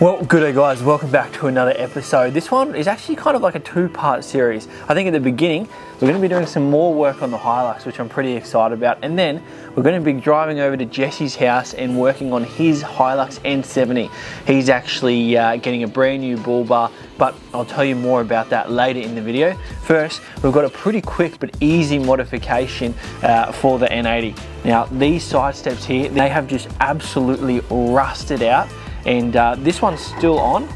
Well, good day guys, welcome back to another episode. This one is actually kind of like a two-part series. I think at the beginning, we're going to be doing some more work on the Hilux, which I'm pretty excited about. And then we're going to be driving over to Jesse's house and working on his Hilux N70. He's actually getting a brand new bull bar, but I'll tell you more about that later in the video. First, we've got a pretty quick but easy modification for the N80. Now, these side steps here, they have just absolutely rusted out. And this one's still on,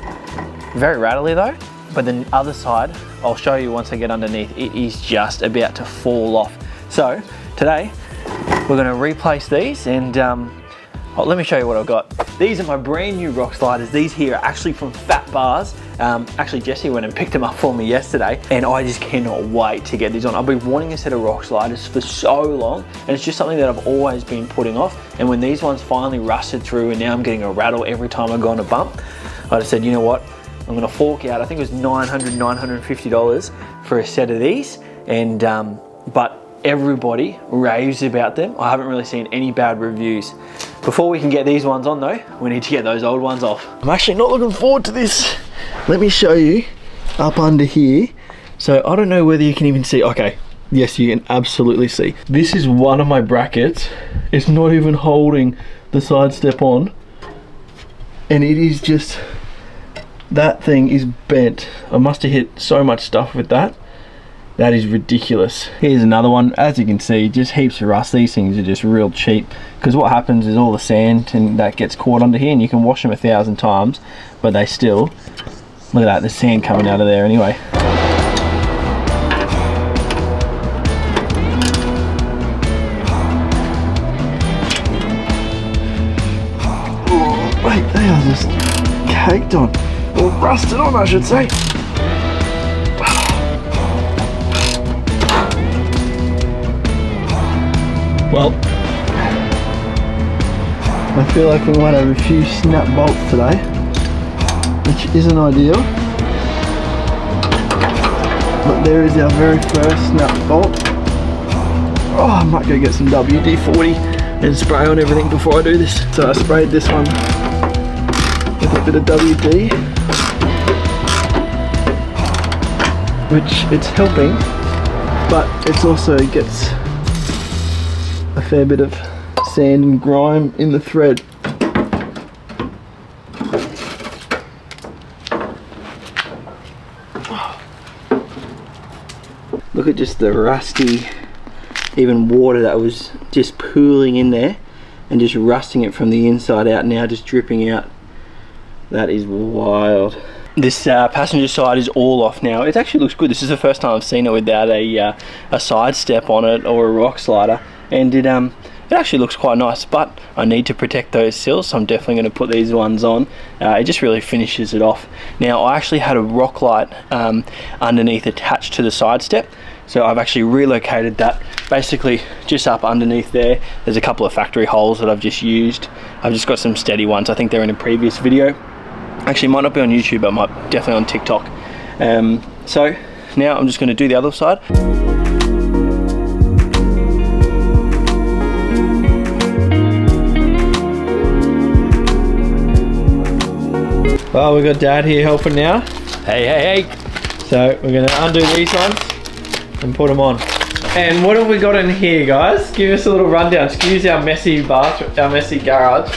very rattly though, but the other side, I'll show you once I get underneath, it is just about to fall off. So today, we're gonna replace these and let me show you what I've got. These are my brand new rock sliders. These here are actually from Fat Bars. Actually, Jesse went and picked them up for me yesterday, and I just cannot wait to get these on. I've been wanting a set of rock sliders for so long, and it's just something that I've always been putting off. And when these ones finally rusted through, and now I'm getting a rattle every time I go on a bump, I just said, you know what? I'm gonna fork out, I think it was $950 for a set of these, and but everybody raves about them. I haven't really seen any bad reviews. Before we can get these ones on though, we need to get those old ones off. I'm actually not looking forward to this. Let me show you up under here. So I don't know whether you can even see. Okay, yes, you can absolutely see. This is one of my brackets. It's not even holding the side step on. And it is just, that thing is bent. I must have hit so much stuff with that. That is ridiculous. Here's another one. As you can see, just heaps of rust. These things are just real cheap, because what happens is all the sand and that gets caught under here, and you can wash them 1,000 times, but they still, look at that, the sand coming out of there anyway. Oh, wait, they are just caked on, or rusted on I should say. Well, I feel like we might have a few snap bolts today, which isn't ideal. But there is our very first snap bolt. Oh, I might go get some WD-40 and spray on everything before I do this. So I sprayed this one with a bit of WD, which it's helping, but it's also gets a fair bit of sand and grime in the thread. Look at just the rusty, even water that was just pooling in there and just rusting it from the inside out, now just dripping out. That is wild. This passenger side is all off now. It actually looks good. This is the first time I've seen it without a side step on it or a rock slider. And it actually looks quite nice, but I need to protect those sills, so I'm definitely going to put these ones on. It just really finishes it off. Now, I actually had a rock light underneath attached to the side step, so I've actually relocated that basically just up underneath there. There's a couple of factory holes that I've just used. I've just got some steady ones. I think they're in a previous video. Actually, might not be on YouTube, but might definitely on TikTok. So now I'm just going to do the other side. Well, we've got Dad here helping now. Hey, hey, hey. So we're gonna undo these ones and put them on. And what have we got in here, guys? Give us a little rundown. Excuse our messy bathroom, our messy garage.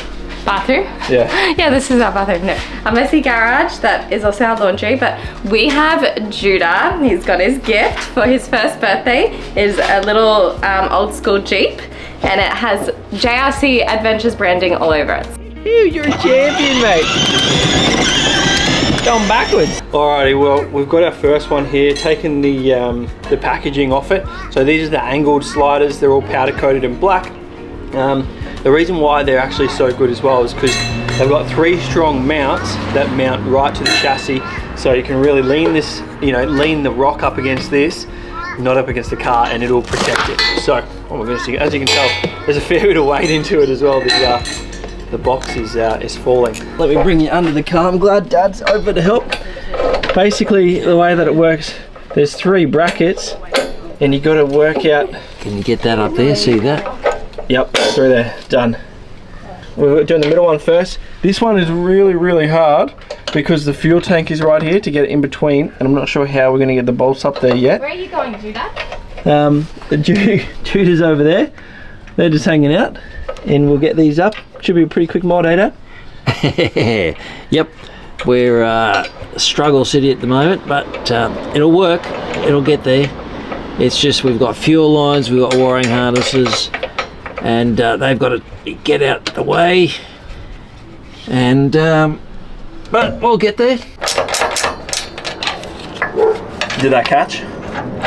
Bathroom? Yeah. Yeah, this is our bathroom. No, a messy garage that is also our laundry, but we have Judah. He's got his gift for his first birthday. Is a little old school Jeep, and it has JRC Adventures branding all over it. Ew, you're a champion, mate. Going backwards. Alrighty, well, we've got our first one here, taking the packaging off it. So these are the angled sliders. They're all powder coated in black. The reason why they're actually so good as well is because they've got 3 strong mounts that mount right to the chassis. So you can really lean this, lean the rock up against this, not up against the car, and it'll protect it. So, oh my goodness, as you can tell, there's a fair bit of weight into it as well. The box is falling. Let me bring you under the car. I'm glad Dad's over to help. Basically, the way that it works, there's 3 brackets, and you got to work out. Can you get that up there? See that? Yep, through there. Done. We're doing the middle one first. This one is really, really hard because the fuel tank is right here to get it in between, and I'm not sure how we're going to get the bolts up there yet. Where are you going, Judah? Judah's over there. They're just hanging out, and we'll get these up. Should be a pretty quick mod, eh, Dad? Yep, we're struggle city at the moment, but it'll work. It'll get there. It's just we've got fuel lines, we've got wiring harnesses, and they've got to get out the way. And but we'll get there. Did that catch?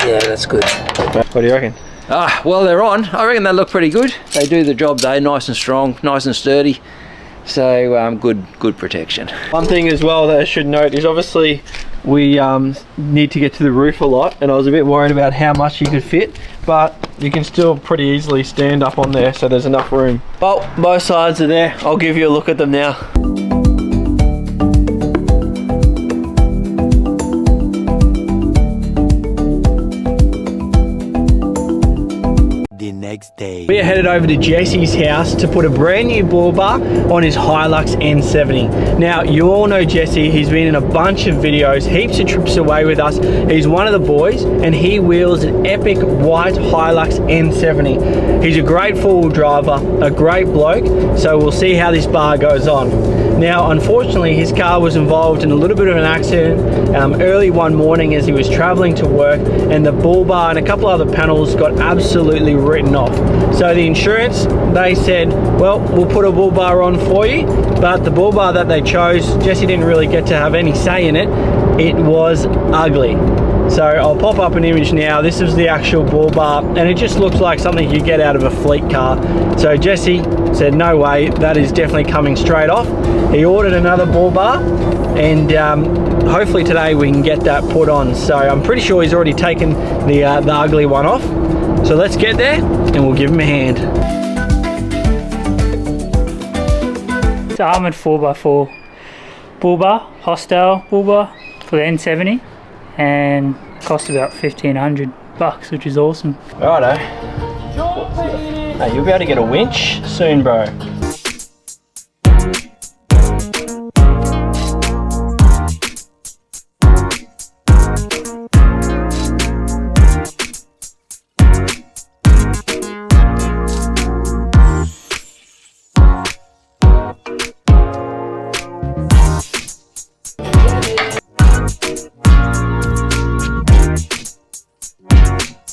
Yeah, that's good. What do you reckon? Well, they're on. I reckon they look pretty good. They do the job though, nice and strong, nice and sturdy. So good protection. One thing as well that I should note is obviously we need to get to the roof a lot, and I was a bit worried about how much you could fit, but you can still pretty easily stand up on there, so there's enough room. Well, both sides are there. I'll give you a look at them now. Next day. We are headed over to Jesse's house to put a brand new bull bar on his Hilux N70. Now, you all know Jesse. He's been in a bunch of videos, heaps of trips away with us. He's one of the boys, and he wheels an epic white Hilux N70. He's a great four-wheel driver, a great bloke, so we'll see how this bar goes on. Now, unfortunately, his car was involved in a little bit of an accident early one morning as he was traveling to work, and the bull bar and a couple other panels got absolutely written off. So the insurance, they said, well, we'll put a bull bar on for you, but the bull bar that they chose, Jesse didn't really get to have any say in it. It was ugly. So I'll pop up an image now. This is the actual bull bar, and it just looks like something you get out of a fleet car. So Jesse said, no way, that is definitely coming straight off. He ordered another bull bar, and hopefully today we can get that put on. So I'm pretty sure he's already taken the ugly one off. So let's get there and we'll give him a hand. It's an armoured 4x4 bull bar, hostile bull bar for the N70, and cost about $1,500, which is awesome. Righto. Hey, you'll be able to get a winch soon, bro.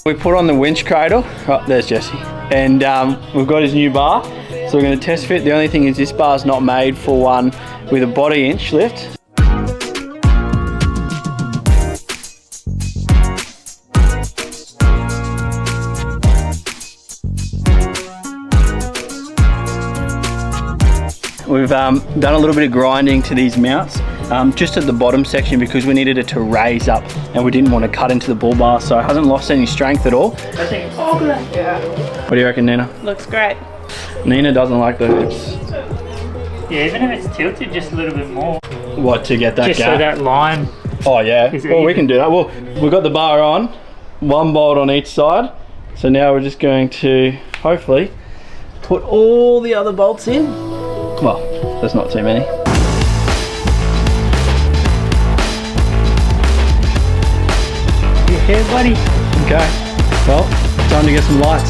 We put on the winch cradle. Oh, there's Jesse. And we've got his new bar. So we're going to test fit. The only thing is this bar's not made for one with a body inch lift. We've done a little bit of grinding to these mounts. Just at the bottom section because we needed it to raise up and we didn't want to cut into the bull bar, so it hasn't lost any strength at all. I think it's good. Yeah. What do you reckon, Nina? Looks great. Nina doesn't like the hips. Yeah, even if it's tilted just a little bit more. What, to get that just gap? so that line. Oh yeah, well we can do that. Well, we've got the bar on, one bolt on each side, so now we're just going to hopefully put all the other bolts in. Well, there's not too many. Yeah, buddy. Okay, well, time to get some lights.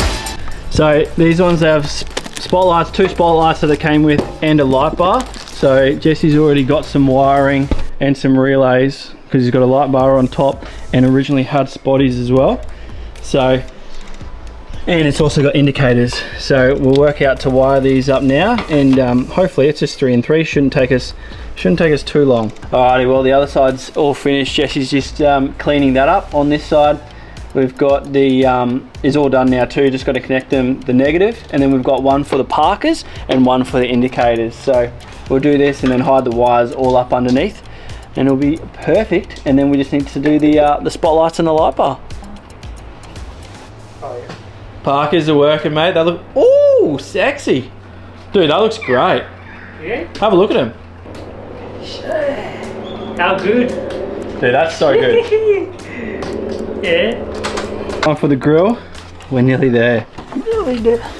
So these ones have spotlights, 2 spotlights that it came with, and a light bar. So Jesse's already got some wiring and some relays because he's got a light bar on top and originally had spotties as well. So, and it's also got indicators. So we'll work out to wire these up now, and hopefully it's just 3 and 3. Shouldn't take us too long. Alrighty, well the other side's all finished. Jesse's just cleaning that up. On this side, we've got the, is all done now too, just got to connect them, the negative, and then we've got one for the parkers and one for the indicators. So we'll do this and then hide the wires all up underneath and it'll be perfect. And then we just need to do the spotlights and the light bar. Oh, yeah. Parkers are working, mate. They look, ooh, sexy. Dude, that looks great. Yeah? Have a look at them. How good? Dude, that's so good. Yeah. Time for the grill. We're nearly there. Nearly there.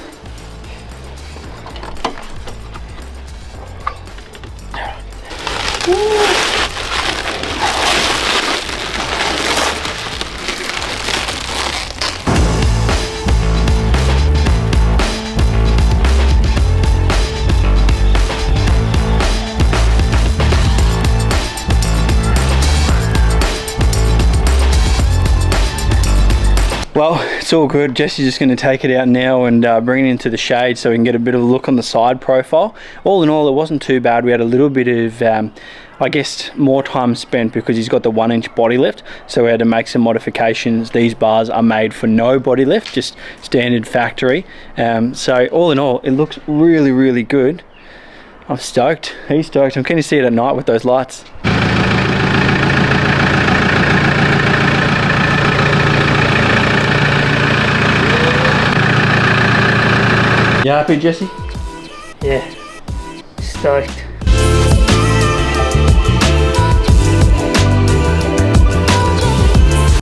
Well, it's all good. Jesse's just going to take it out now and bring it into the shade so we can get a bit of a look on the side profile. All in all, it wasn't too bad. We had a little bit of, I guess, more time spent because he's got the 1-inch body lift, so we had to make some modifications. These bars are made for no body lift, just standard factory. So all in all, it looks really, really good. I'm stoked. He's stoked. I'm keen to see it at night with those lights. You happy, Jesse? Yeah, stoked.